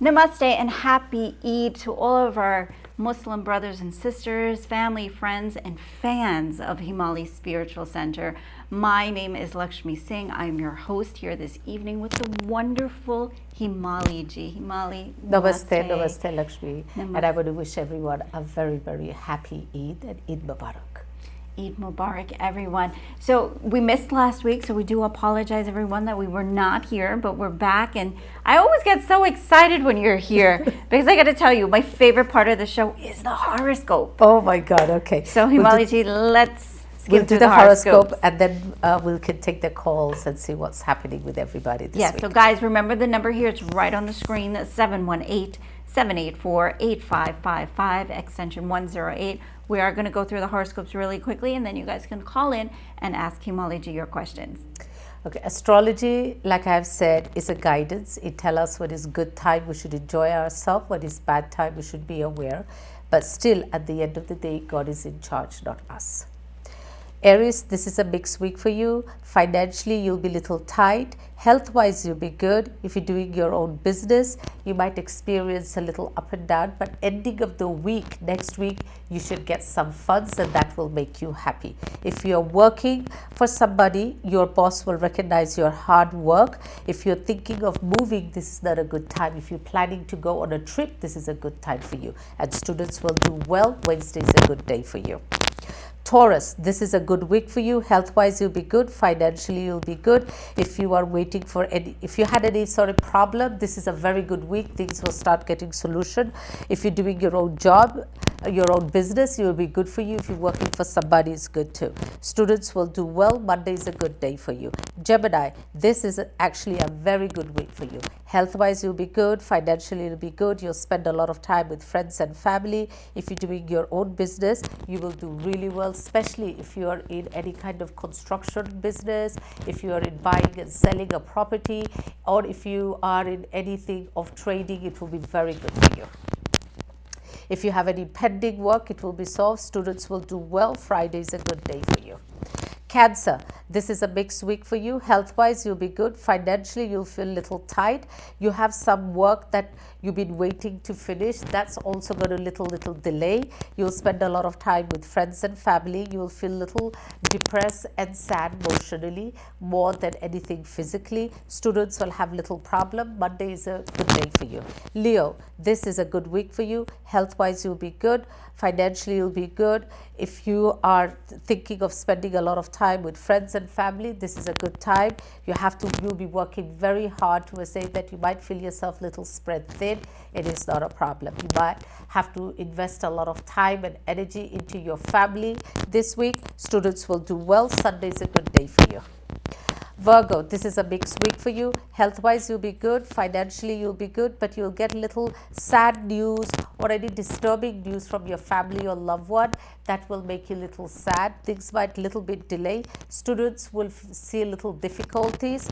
Namaste and happy Eid to all of our Muslim brothers and sisters, family, friends, and fans of Himali Spiritual Center. My name is Lakshmi Singh. I'm your host here this evening with the wonderful Himali ji. Himali, Namaste, Namaste Lakshmi. Namaste. And I want to wish everyone a very, very happy Eid and Eid Mubarak. Eid Mubarak, everyone. So we missed last week, so we do apologize, everyone, that we were not here, but we're back. And I always get so excited when you're here because I got to tell you, my favorite part of the show is the horoscope. Oh my God, okay. So Himali ji, let's we'll skip do through the horoscope horoscopes. and then we can take the calls and see what's happening with everybody this Yeah, week. so guys, remember the number here. It's right on the screen. That's 718-784-8555, extension 108. We are going to go through the horoscopes really quickly, and then you guys can call in and ask Himali ji your questions. Okay, astrology, like I've said, is a guidance. It tells us what is good time, we should enjoy ourselves. What is bad time, we should be aware. But still, at the end of the day, God is in charge, not us. Aries, this is a mixed week for you. Financially, you'll be a little tight. Health-wise, you'll be good. If you're doing your own business, you might experience a little up and down. But ending of the week, next week, you should get some funds and that will make you happy. If you're working for somebody, your boss will recognize your hard work. If you're thinking of moving, this is not a good time. If you're planning to go on a trip, this is a good time for you. And students will do well. Wednesday is a good day for you. Taurus, this is a good week for you. Health-wise, you'll be good. Financially, you'll be good. If you are waiting for if you had any sort of problem, this is a very good week. Things will start getting solution. If you're doing your own job, your own business, it will be good for you. If you're working for somebody, it's good too. Students will do well. Monday is a good day for you. Gemini, this is actually a very good week for you. Health-wise, you'll be good. Financially, you'll be good. You'll spend a lot of time with friends and family. If you're doing your own business, you will do really well, especially if you are in any kind of construction business, if you are in buying and selling a property, or if you are in anything of trading, it will be very good for you. If you have any pending work, it will be solved. Students will do well. Friday is a good day for you. Cancer, this is a mixed week for you. Health-wise, you'll be good. Financially, you'll feel a little tight. You have some work that you've been waiting to finish. That's also got a little delay. You'll spend a lot of time with friends and family. You'll feel a little depressed and sad emotionally more than anything physically. Students will have little problem. Monday is a good day for you. Leo, this is a good week for you. Health-wise, you'll be good. Financially, you'll be good. If you are thinking of spending a lot of time with friends and family, this is a good time. You'll be working very hard to say that you might feel yourself a little spread thin. It is not a problem. You might have to invest a lot of time and energy into your family this week. Students will do well. Sunday is a good day for you. Virgo, this is a mixed week for you. Health-wise, you'll be good. Financially, you'll be good, but you'll get little sad news or any disturbing news from your family or loved one that will make you a little sad. Things might little bit delay. Students will see a little difficulties.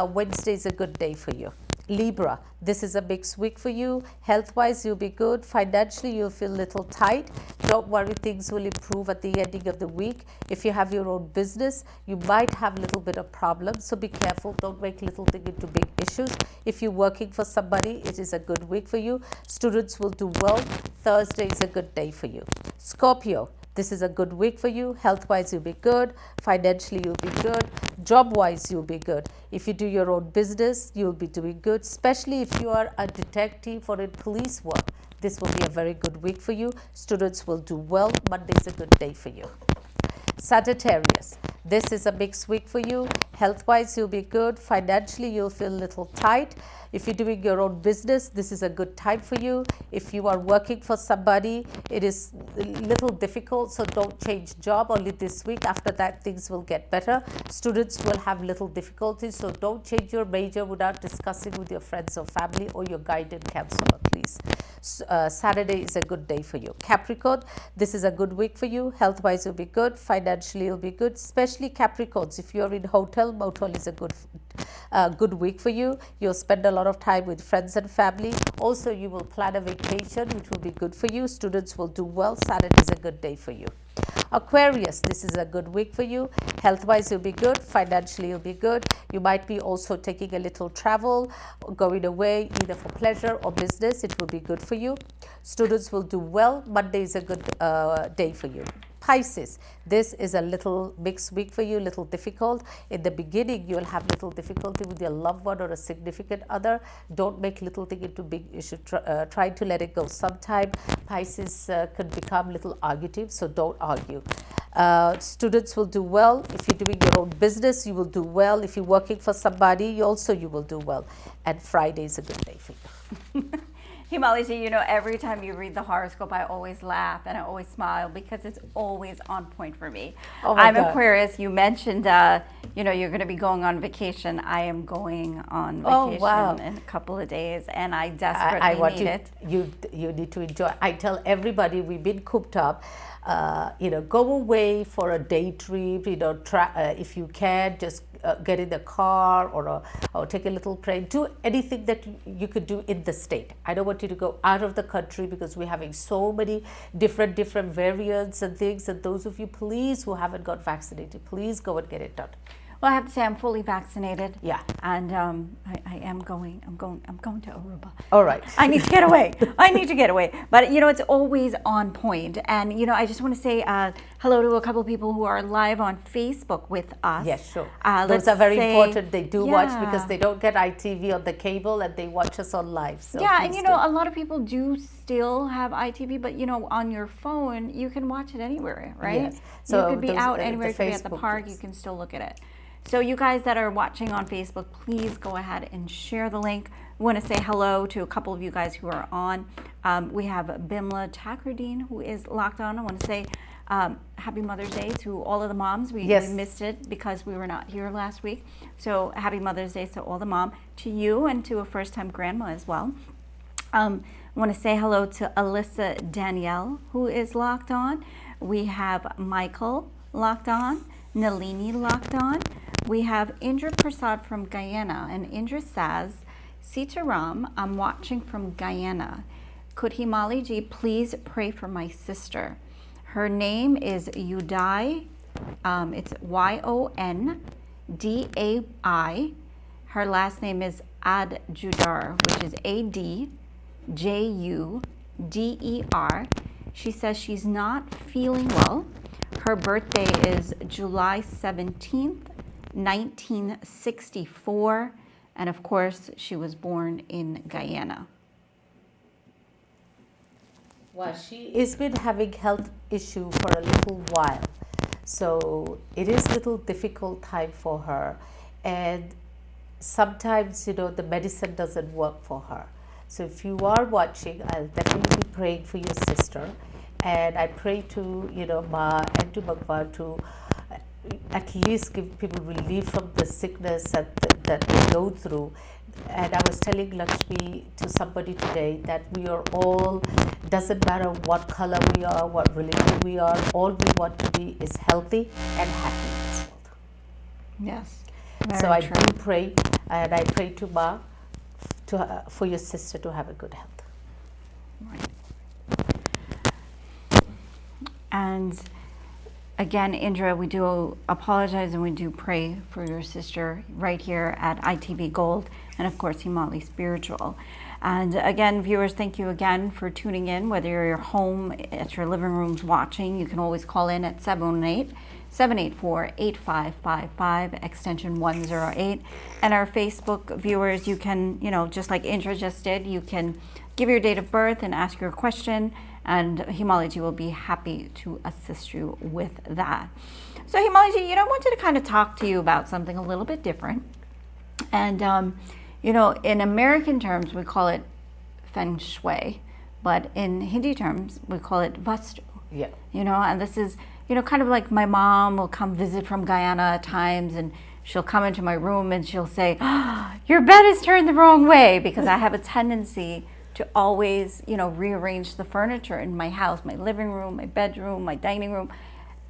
Wednesday is a good day for you. Libra, this is a mixed week for you. Health-wise, you'll be good. Financially, you'll feel a little tight. Don't worry, things will improve at the ending of the week. If you have your own business, you might have a little bit of problems, so be careful. Don't make little thing into big issues. If you're working for somebody, it is a good week for you. Students will do well. Thursday is a good day for you. Scorpio, this is a good week for you. Health-wise, you'll be good. Financially, you'll be good. Job-wise, you'll be good. If you do your own business, you'll be doing good, especially if you are a detective or in police work. This will be a very good week for you. Students will do well. Monday is a good day for you. Sagittarius, this is a mixed week for you. Health-wise, you'll be good. Financially, you'll feel a little tight. If you're doing your own business, this is a good time for you. If you are working for somebody, it is a little difficult, so don't change job only this week. After that, things will get better. Students will have little difficulties, so don't change your major without discussing with your friends or family or your guidance counselor, please. Saturday is a good day for you. Capricorn, this is a good week for you. Health-wise, you'll be good. Financially, you'll be good, especially Capricorns. If you're in hotel, motel is a good week for you. You'll spend a lot of time with friends and family. Also, you will plan a vacation, which will be good for you. Students will do well. Saturday is a good day for you. Aquarius, this is a good week for you. Health-wise, you'll be good. Financially, you'll be good. You might be also taking a little travel, going away, either for pleasure or business. It will be good for you. Students will do well. Monday is a good day for you. Pisces, this is a little mixed week for you, little difficult. In the beginning, you'll have little difficulty with your loved one or a significant other. Don't make little thing into big. You should try to let it go. Sometime Pisces can become little argumentative, so don't argue. Students will do well. If you're doing your own business, you will do well. If you're working for somebody, you will do well. And Friday is a good day for you. Himali, you know, every time you read the horoscope, I always laugh and I always smile because it's always on point for me. Oh my I'm God. Aquarius. You mentioned, you know, you're going to be going on vacation. I am going on vacation in a couple of days, and I desperately need it. You need to enjoy. I tell everybody we've been cooped up. You know, go away for a day trip. You know, if you can, just get in the car or take a little plane. Do anything that you could do in the state. I don't want you to go out of the country because we're having so many different variants and things. And those of you, please, who haven't got vaccinated, please go and get it done. Well, I have to say I'm fully vaccinated. Yeah. And I am going. I'm going to Aruba. All right. I need to get away. I need to get away. But you know, it's always on point. And you know, I just want to say hello to a couple of people who are live on Facebook with us. Yes, sure. Those are very important. They do watch because they don't get ITV on the cable and they watch us on live. So yeah, and you know, a lot of people do still have ITV, but you know, on your phone you can watch it anywhere, right? Yes. So you could be out anywhere. You could be at the Facebook, park. yes. You can still look at it. So you guys that are watching on Facebook, please go ahead and share the link. We want to say hello to a couple of you guys who are on. We have Bimla Takardine who is locked on. I want to say happy Mother's Day to all of the moms. We missed it because we were not here last week. So happy Mother's Day to all the mom, to you and to a first-time grandma as well. I want to say hello to Alyssa Danielle who is locked on. We have Michael locked on, Nalini locked on. We have Indra Prasad from Guyana, and Indra says, Sitaram, I'm watching from Guyana. Could Himali ji please pray for my sister? Her name is Yudai, it's Yondai. Her last name is Adjudar, which is Adjuder. She says she's not feeling well. Her birthday is July 17th, 1964, and of course she was born in Guyana. Well, she has been having health issue for a little while, so it is a little difficult time for her, and sometimes, you know, the medicine doesn't work for her. So if you are watching, I'll definitely be praying for your sister, and I pray to, you know, Ma and to Bhagwan to at least give people relief from the sickness that they go through. And I was telling Lakshmi to somebody today that we are all, doesn't matter what color we are, what religion we are, all we want to be is healthy and happy in this world. Yes. So I do pray, and I pray to Ma for your sister to have a good health. Right. And again, Indra, we do apologize and we do pray for your sister right here at ITV Gold and of course Himali Spiritual. And again, viewers, thank you again for tuning in. Whether you're home at your living rooms watching, you can always call in at 718-784-8555, extension 108. And our Facebook viewers, you can, you know, just like Indra just did, you can give your date of birth and ask your question, and Himali ji will be happy to assist you with that. So Himali ji, you know, I wanted to kind of talk to you about something a little bit different. And, you know, in American terms, we call it feng shui, but in Hindi terms, we call it vastu. Yeah. You know, and this is, you know, kind of like my mom will come visit from Guyana at times, and she'll come into my room and she'll say, oh, your bed is turned the wrong way, because I have a tendency to always, you know, rearrange the furniture in my house, my living room, my bedroom, my dining room.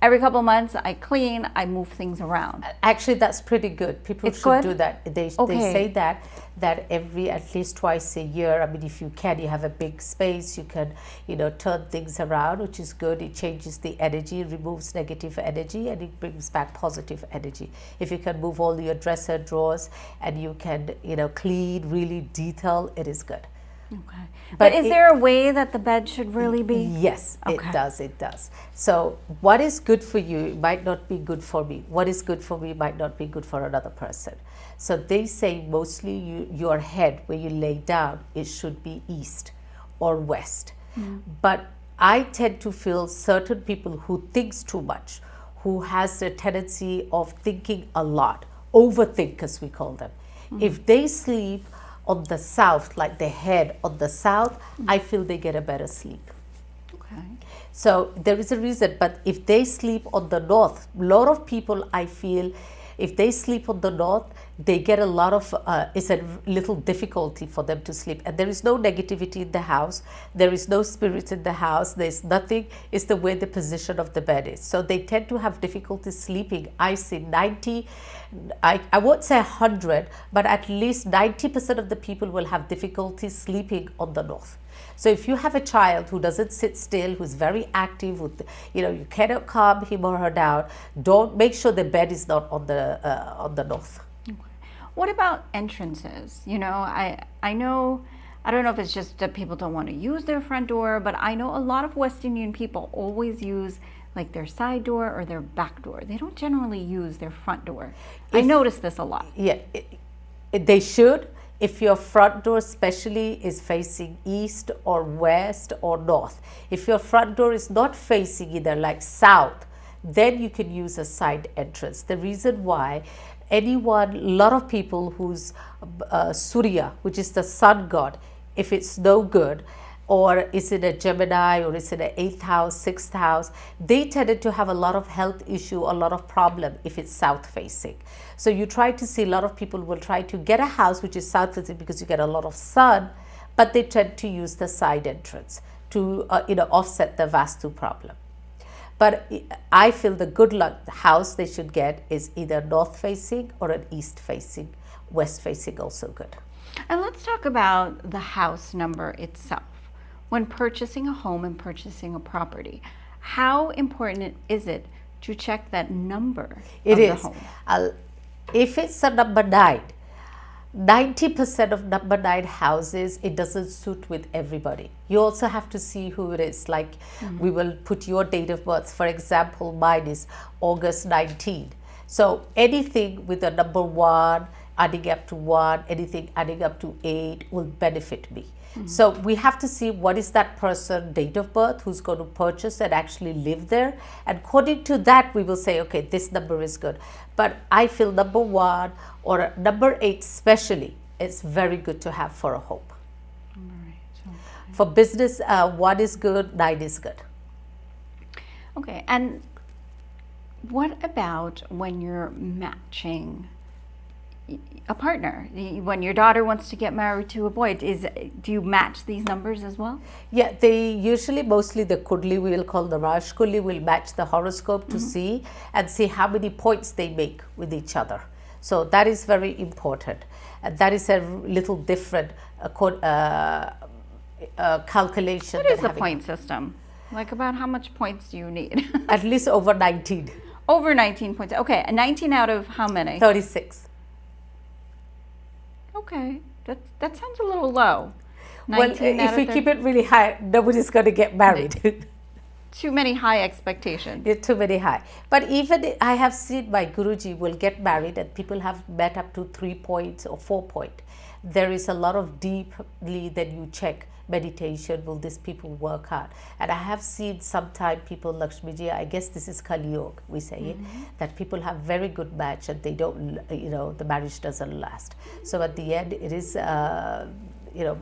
Every couple of months, I clean, I move things around. Actually, that's pretty good. People should do that. They say that that at least twice a year, I mean, if you can, you have a big space, you can, turn things around, which is good. It changes the energy, removes negative energy, and it brings back positive energy. If you can move all your dresser drawers and you can, clean, really detail, it is good. Okay. But is there a way that the bed should really be? Yes, okay. It does. So what is good for you might not be good for me. What is good for me might not be good for another person. So they say mostly your head, where you lay down, it should be east or west. But I tend to feel certain people who thinks too much, who has a tendency of thinking a lot, overthinkers we call them. If they sleep on the south, like the head on the south, I feel they get a better sleep. Okay. So there is a reason, but if they sleep on the north, a lot of people, I feel, if they sleep on the north, they get a lot of, it's a little difficulty for them to sleep. And there is no negativity in the house. There is no spirit in the house. There's nothing. It's the way the position of the bed is. So they tend to have difficulty sleeping. I see 90, I won't say 100, but at least 90% of the people will have difficulty sleeping on the north. So if you have a child who doesn't sit still, who's very active, with, you cannot calm him or her down, don't make sure the bed is not on the north. Okay. What about entrances? I know, I don't know if it's just that people don't want to use their front door, but I know a lot of West Indian people always use like their side door or their back door. They don't generally use their front door. I notice this a lot. Yeah, they should. If your front door especially is facing east or west or north, if your front door is not facing either like south, then you can use a side entrance. The reason why, a lot of people whose Surya, which is the sun god, if it's no good, or is in a Gemini, or is in an 8th house, 6th house, they tended to have a lot of health issue, a lot of problem if it's south facing. So you try to see, a lot of people will try to get a house which is south facing because you get a lot of sun, but they tend to use the side entrance to offset the Vastu problem. But I feel the good luck house they should get is either north facing or an east facing, west facing also good. And let's talk about the house number itself. When purchasing a home and purchasing a property, how important is it to check that number of the home? If it's a number 9, 90% of number 9 houses, it doesn't suit with everybody. You also have to see who it is. Like we will put your date of birth. For example, mine is August 19. So anything with a number 1, adding up to 1, anything adding up to 8 will benefit me. So we have to see what is that person date of birth who's going to purchase and actually live there. And according to that, we will say, okay, this number is good. But I feel number 1 or number 8 especially is very good to have for a home. Right. Okay. For business, 1 is good, 9 is good. Okay, and what about when you're matching a partner? When your daughter wants to get married to a boy, do you match these numbers as well? Yeah, they usually, mostly the Kundli, we will call the Raj Kundli, will match the horoscope to see how many points they make with each other. So that is very important. And that is a little different calculation. What is the point system? Like about how much points do you need? At least over 19. Over 19 points. Okay, 19 out of how many? 36. Okay, that sounds a little low. Well, if we keep it really high, nobody's going to get married. Too many high expectations. Yeah, too many high. But even I have seen my Guruji will get married and people have met up to 3 points or 4 points. There is a lot of deeply that you check meditation, will these people work out? And I have seen sometime people, Lakshmiji, I guess this is Kali Yoga, we say it, that people have very good match and they don't, the marriage doesn't last. So at the end, it is, your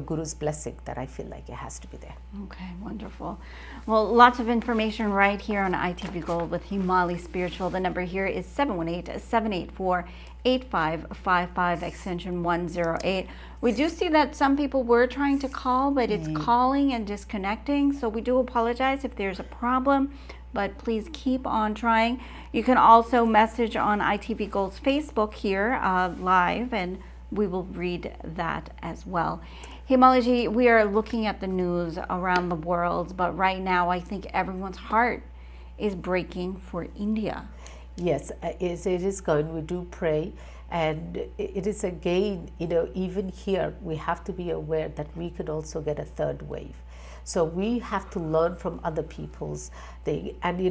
Guru's blessing that I feel like it has to be there. Okay, wonderful. Well, lots of information right here on ITV Gold with Himali Spiritual. The number here is 718-784-8555, extension 108. We do see that some people were trying to call, but it's calling and disconnecting. So we do apologize if there's a problem, but please keep on trying. You can also message on ITV Gold's Facebook here live, and we will read that as well. Himalaji, we are looking at the news around the world, but right now I think everyone's heart is breaking for India. Yes, it is going. We do pray. And it is again, even here, we have to be aware that we could also get a third wave. So we have to learn from other people's thing. And,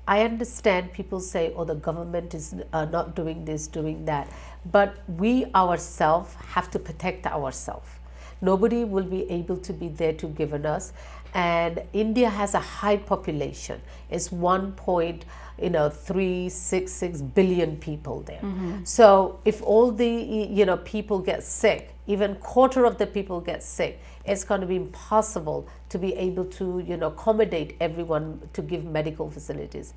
I understand people say, oh, the government is not doing this, doing that. But we ourselves have to protect ourselves. Nobody will be able to be there to give us. And India has a high population. It's 366 billion people there. So if all the people get sick, even quarter of the people get sick, it's going to be impossible to be able to accommodate everyone to give medical facilities.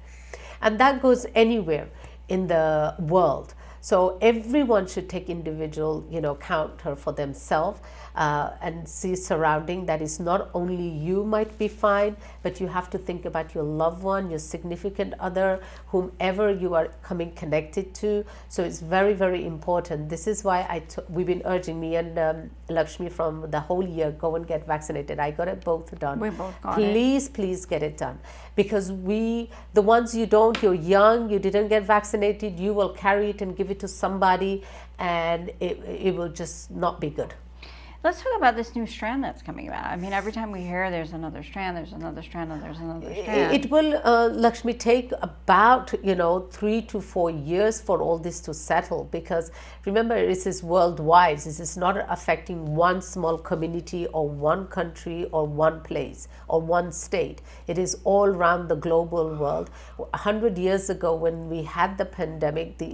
And that goes anywhere in the world. So everyone should take individual, counter for themselves and see surrounding that is not only you might be fine, but you have to think about your loved one, your significant other, whomever you are coming connected to. So it's very, very important. This is why we've been urging me and Lakshmi from the whole year, go and get vaccinated. I got it both done. We both got it. Please get it done. Because the ones you don't, you're young, you didn't get vaccinated, you will carry it and give it to somebody, and it will just not be good. Let's talk about this new strand that's coming about. I mean, every time we hear there's another strand, there's another strand, and there's another strand. It will, Lakshmi, take about 3 to 4 years for all this to settle, because remember, this is worldwide. This is not affecting one small community or one country or one place or one state. It is all around the global world. 100 years ago, when we had the pandemic, the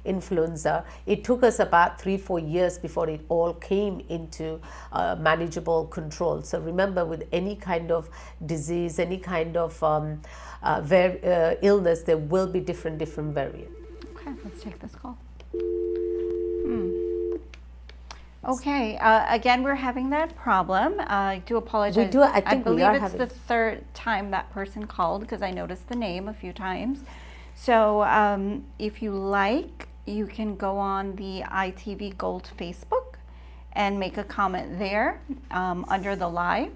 influenza, it took us about 3-4 years before it all came into manageable control. So remember, with any kind of disease, any kind of illness, there will be different variants. Okay, let's take this call. Okay, again, we're having that problem. I do apologize. We do. I believe it's the third time that person called, because I noticed the name a few times. So if you like, you can go on the ITV Gold Facebook and make a comment there under the live.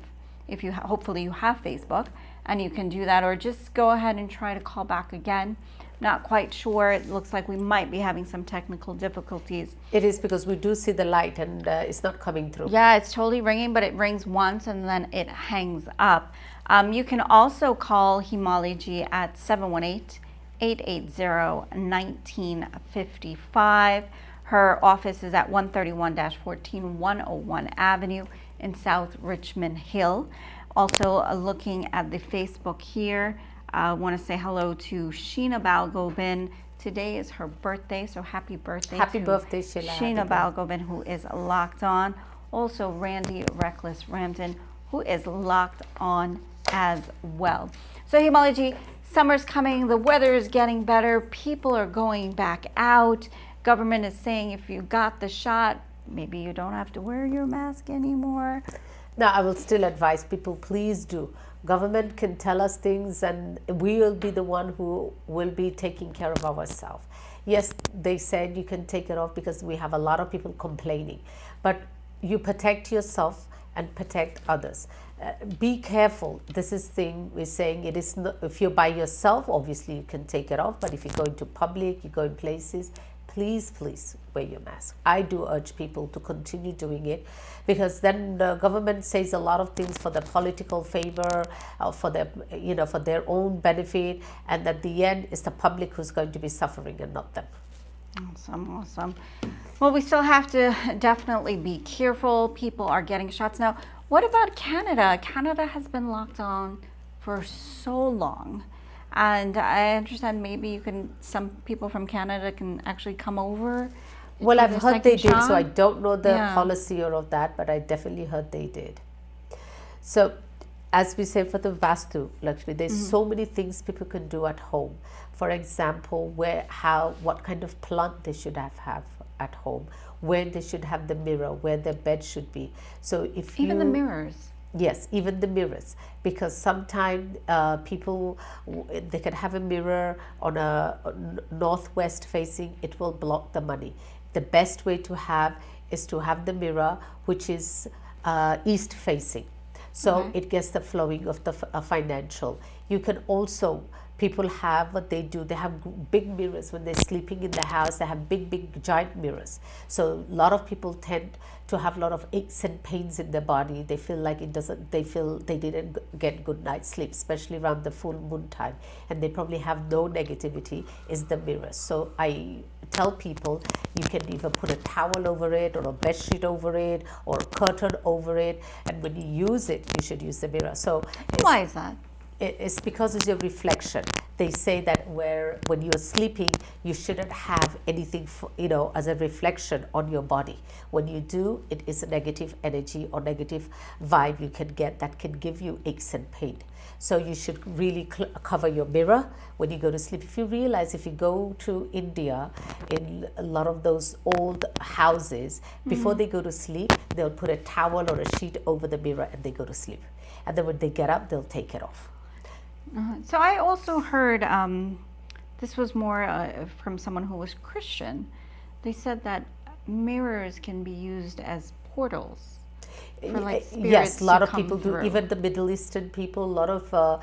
If you hopefully you have Facebook, and you can do that, or just go ahead and try to call back again. Not quite sure. It looks like we might be having some technical difficulties. It is, because we do see the light and it's not coming through. Yeah, it's totally ringing, but it rings once and then it hangs up. You can also call Himali at 718-880-1955. Her office is at 131-14 101 Avenue in South Richmond Hill. Also looking at the Facebook here, I want to say hello to Sheena Balgobin. Today is her birthday, so happy birthday. Happy birthday, Sheila. Sheena Balgobin, who is locked on. Also Randy Reckless Ramden, who is locked on as well. So Himalaji, summer's coming, the weather is getting better, people are going back out. Government is saying if you got the shot, maybe you don't have to wear your mask anymore. No, I will still advise people, please do. Government can tell us things, and we will be the one who will be taking care of ourselves. Yes, they said you can take it off because we have a lot of people complaining, but you protect yourself and protect others. Be careful. This is thing we're saying. It is not, if you're by yourself, obviously you can take it off, but if you go into public, you go in places, please wear your mask. I do urge people to continue doing it, because then the government says a lot of things for the political favor, for their, for their own benefit, and at the end, it's the public who's going to be suffering and not them. Awesome. Well, we still have to definitely be careful. People are getting shots now. What about Canada? Canada has been locked down for so long. And I understand maybe some people from Canada can actually come over. Well, I've heard they did, so I don't know the policy or of that, but I definitely heard they did. So, as we say for the Vastu, Lakshmi, there's so many things people can do at home. For example, what kind of plant they should have at home, where they should have the mirror, where their bed should be. So if even the mirrors. Yes, even the mirrors, because sometimes people, they can have a mirror on a northwest facing, it will block the money. The best way to have is to have the mirror which is east facing. So it gets the flowing of the financial. You can also, people have what they do, they have big mirrors when they're sleeping in the house. They have big giant mirrors. So a lot of people tend to have a lot of aches and pains in their body. They feel like they feel they didn't get good night's sleep, especially around the full moon time, and they probably have no negativity is the mirrors. So I tell people you can either put a towel over it or a bed sheet over it or a curtain over it, and when you use it, you should use the mirror. So Why is that? It's because it's your reflection. They say that when you're sleeping, you shouldn't have anything, as a reflection on your body. When you do, it is a negative energy or negative vibe you can get that can give you aches and pain. So you should really cover your mirror when you go to sleep. If you realize, if you go to India, in a lot of those old houses, before they go to sleep, they'll put a towel or a sheet over the mirror and they go to sleep. And then when they get up, they'll take it off. So I also heard, this was more from someone who was Christian. They said that mirrors can be used as portals for like spirits. Yes, a lot to of people come do. through. Even the Middle Eastern people, a lot of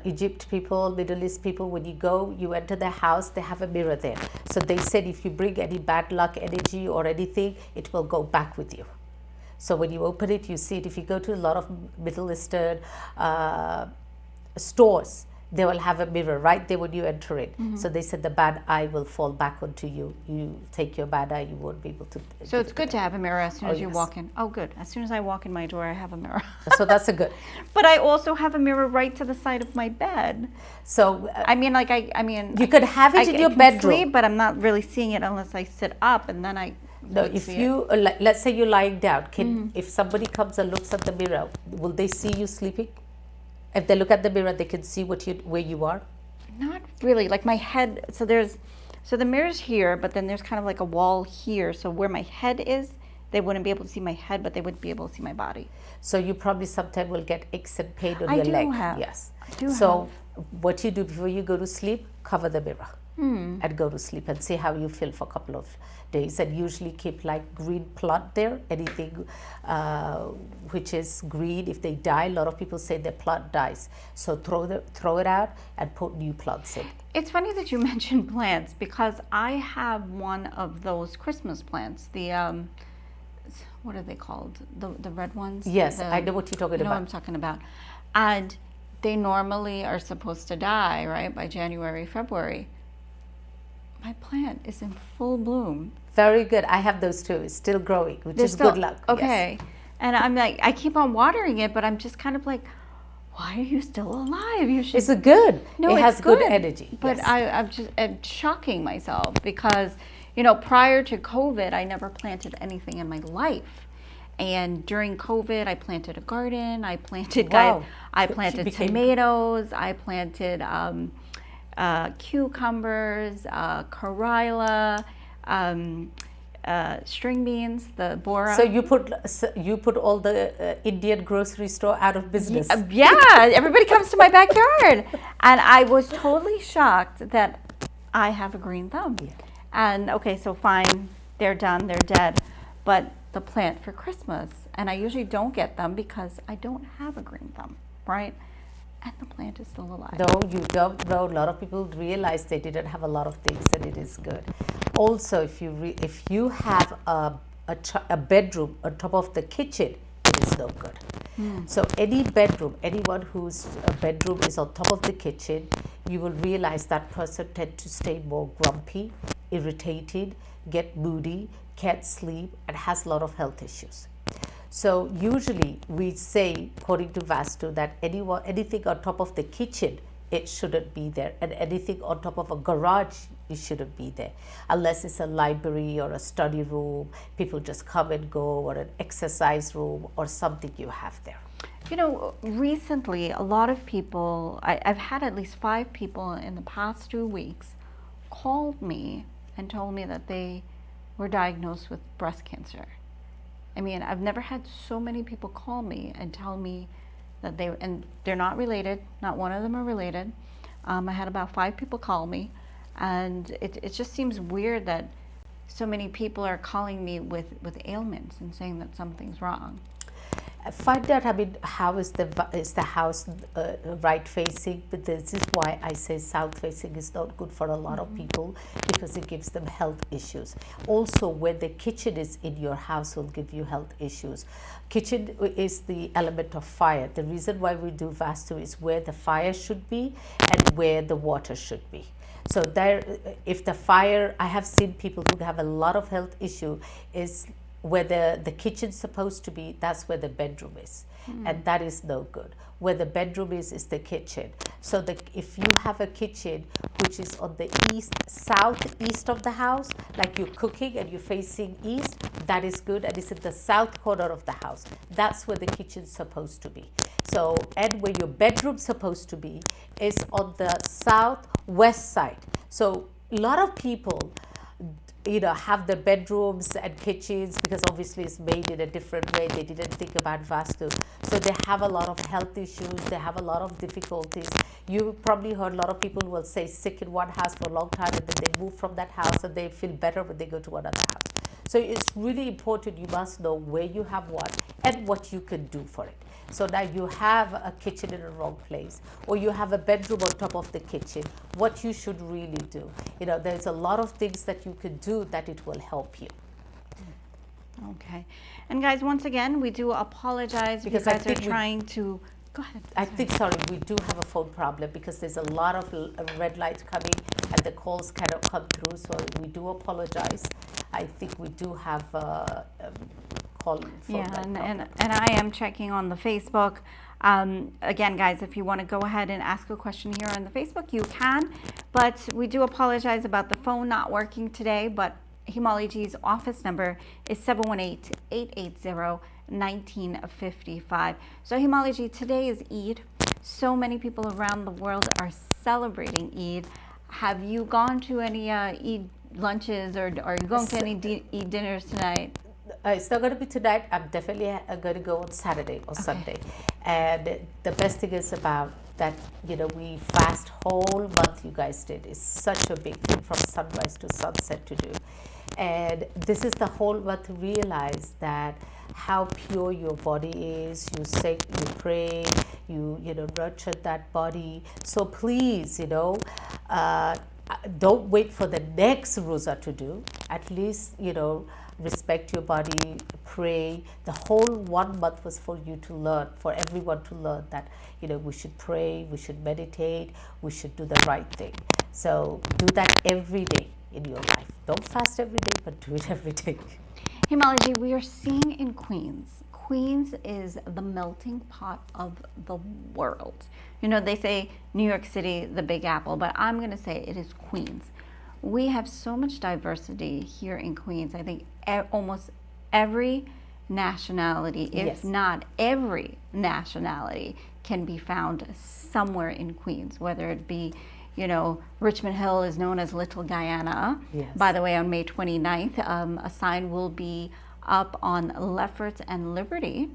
Egypt people, Middle East people, when you enter their house, they have a mirror there. So they said if you bring any bad luck energy or anything, it will go back with you. So when you open it, you see it. If you go to a lot of Middle Eastern stores, they will have a mirror right there when you enter it. So they said the bad eye will fall back onto you. You take your bad eye, you won't be able to. So it's good to have a mirror as soon as you yes. walk in. Oh, good. As soon as I walk in my door, I have a mirror. So that's a good. But I also have a mirror right to the side of my bed. So I mean, you could have it in your can bedroom. sleep, but I'm not really seeing it unless I sit up, and then I. No, would if see you let's say you're lying down, if somebody comes and looks at the mirror, will they see you sleeping? If they look at the mirror, they can see where you are. Not really. Like my head. So the mirror's here, but then there's kind of like a wall here. So where my head is, they wouldn't be able to see my head, but they would be able to see my body. So you probably sometimes will get aches and pain on I your do leg. have. Yes. I do So what you do before you go to sleep, cover the mirror and go to sleep and see how you feel for a couple of days. And usually keep like green plant there, anything which is green. If they die, a lot of people say their plant dies. So throw it out and put new plants in. It's funny that you mentioned plants because I have one of those Christmas plants. The what are they called? The red ones? Yes, I know what you're talking You know what about. I'm talking about. And they normally are supposed to die, right, by January, February. My plant is in full bloom. Very good. I have those too. It's still growing, which They're is still- good luck. Okay. Yes. And I'm like, I keep on watering it, but I'm just kind of like, why are you still alive? You should. It's a good. No, it it's has good energy. But yes. I'm shocking myself because, prior to COVID, I never planted anything in my life. And during COVID, I planted a garden. I planted, Wow. I She planted became- tomatoes. I planted cucumbers, carila, string beans, the bora. So you put all the Indian grocery store out of business. Yeah, everybody comes to my backyard. And I was totally shocked that I have a green thumb. Yeah. And okay, so fine, they're done, they're dead. But the plant for Christmas, and I usually don't get them because I don't have a green thumb, right? And the plant is still alive. No, you don't know. A lot of people realize they didn't have a lot of things, and it is good. Also, if you have a bedroom on top of the kitchen, it is no good. So any bedroom, anyone whose bedroom is on top of the kitchen, you will realize that person tend to stay more grumpy, irritated, get moody, can't sleep, and has a lot of health issues. So usually we say, according to Vastu, that anything on top of the kitchen, it shouldn't be there, and anything on top of a garage, it shouldn't be there, unless it's a library or a study room. People just come and go, or an exercise room, or something you have there. Recently, a lot of people, I've had at least 5 people in the past 2 weeks called me and told me that they were diagnosed with breast cancer. I mean, I've never had so many people call me and tell me that they're not related. Not one of them are related. I had about 5 people call me, and it just seems weird that so many people are calling me with ailments and saying that something's wrong. Find out, I mean, how is the house right facing? But this is why I say south facing is not good for a lot of people, because it gives them health issues. Also, where the kitchen is in your house will give you health issues. Kitchen is the element of fire. The reason why we do Vastu is where the fire should be and where the water should be. So there, if the fire, I have seen people who have a lot of health issue, is where the kitchen's supposed to be, that's where the bedroom is. And that is no good. Where the bedroom is the kitchen. So if you have a kitchen which is on the southeast of the house, like you're cooking and you're facing east, that is good, and it's in the south corner of the house. That's where the kitchen's supposed to be. So, and where your bedroom's supposed to be is on the southwest side. So a lot of people, have their bedrooms and kitchens, because obviously it's made in a different way. They didn't think about Vastu. So they have a lot of health issues. They have a lot of difficulties. You probably heard a lot of people will say sick in one house for a long time, and then they move from that house and they feel better when they go to another house. So it's really important. You must know where you have what and what you can do for it. So now you have a kitchen in a wrong place, or you have a bedroom on top of the kitchen, what you should really do. There's a lot of things that you could do that it will help you. Okay. And guys, once again, we do apologize because you guys are trying to... Go ahead. I think, sorry, we do have a phone problem because there's a lot of red lights coming and the calls cannot come through. So we do apologize. I think we do have a phone and I am checking on the Facebook. Again, guys, if you want to go ahead and ask a question here on the Facebook, you can. But we do apologize about the phone not working today. But Himali's office number is 718-880-1955. So Himali, today is Eid. So many people around the world are celebrating Eid. Have you gone to any Eid lunches, or are you going to any Eid dinners tonight? It's not going to be tonight. I'm definitely going to go on Saturday or Sunday. And the best thing is about that, we fast whole month. You guys did. It's such a big thing from sunrise to sunset to do. And this is the whole month to realize that how pure your body is. You say, you pray, you nurture that body. So please, don't wait for the next Rosa to do. At least, respect your body, pray. The whole 1 month was for you to learn, for everyone to learn that, we should pray, we should meditate, we should do the right thing. So do that every day in your life. Don't fast every day, but do it every day. Himali, we are seeing in Queens. Queens is the melting pot of the world. They say New York City, the Big Apple, but I'm going to say it is Queens. We have so much diversity here in Queens. I think almost every nationality, if not every nationality, can be found somewhere in Queens, whether it be, Richmond Hill is known as Little Guyana. Yes. By the way, on May 29th, a sign will be up on Lefferts and Liberty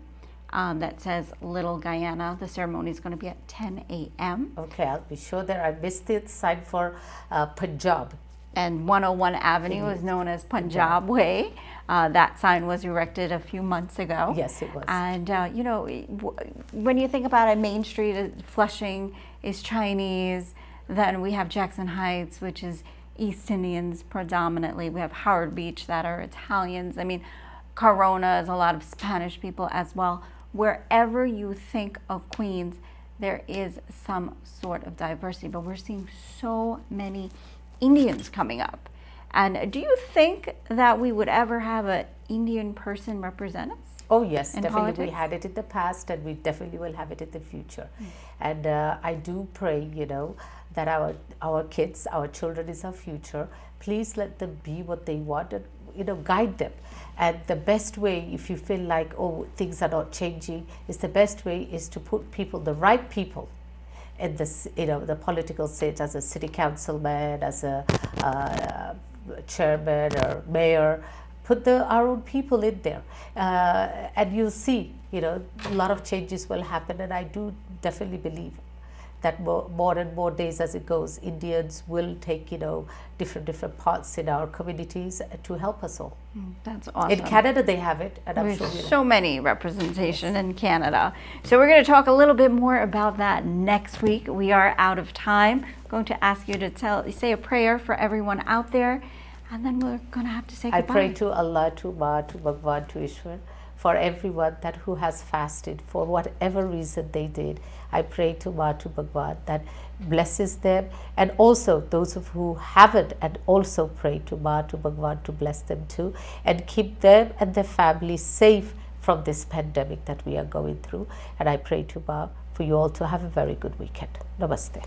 that says Little Guyana. The ceremony is going to be at 10 a.m. Okay, I'll be sure that I missed the sign for Punjab. And 101 Avenue is known as Punjab Way. That sign was erected a few months ago. Yes, it was. And, when you think about it, Main Street, Flushing is Chinese. Then we have Jackson Heights, which is East Indians predominantly. We have Howard Beach that are Italians. I mean, Corona is a lot of Spanish people as well. Wherever you think of Queens, there is some sort of diversity. But we're seeing so many Indians coming up. And do you think that we would ever have an Indian person represent us? Oh yes, in definitely. politics? We had it in the past, and we definitely will have it in the future. And I do pray, that our kids, our children is our future. Please let them be what they want, and guide them. And the best way, if you feel like things are not changing, is the best way is to put people, the right people, in the political stage, as a city councilman, as a chairman or mayor. Put our own people in there, and you'll see, a lot of changes will happen. And I do definitely believe that more and more days as it goes, Indians will take, different parts in our communities to help us all. That's awesome. In Canada, they have it, and I'm There's sure so many representation in Canada. So we're going to talk a little bit more about that next week. We are out of time. I'm going to ask you to say a prayer for everyone out there, and then we're going to have to say goodbye. I pray to Allah, to Ma, to Bhagwan, to Ishwar, for everyone that who has fasted for whatever reason they did. I pray to Ma, to Bhagwan, that blesses them, and also those of who haven't, and also pray to Ma, to Bhagwan, to bless them too, and keep them and their families safe from this pandemic that we are going through. And I pray to Ma for you all to have a very good weekend. Namaste.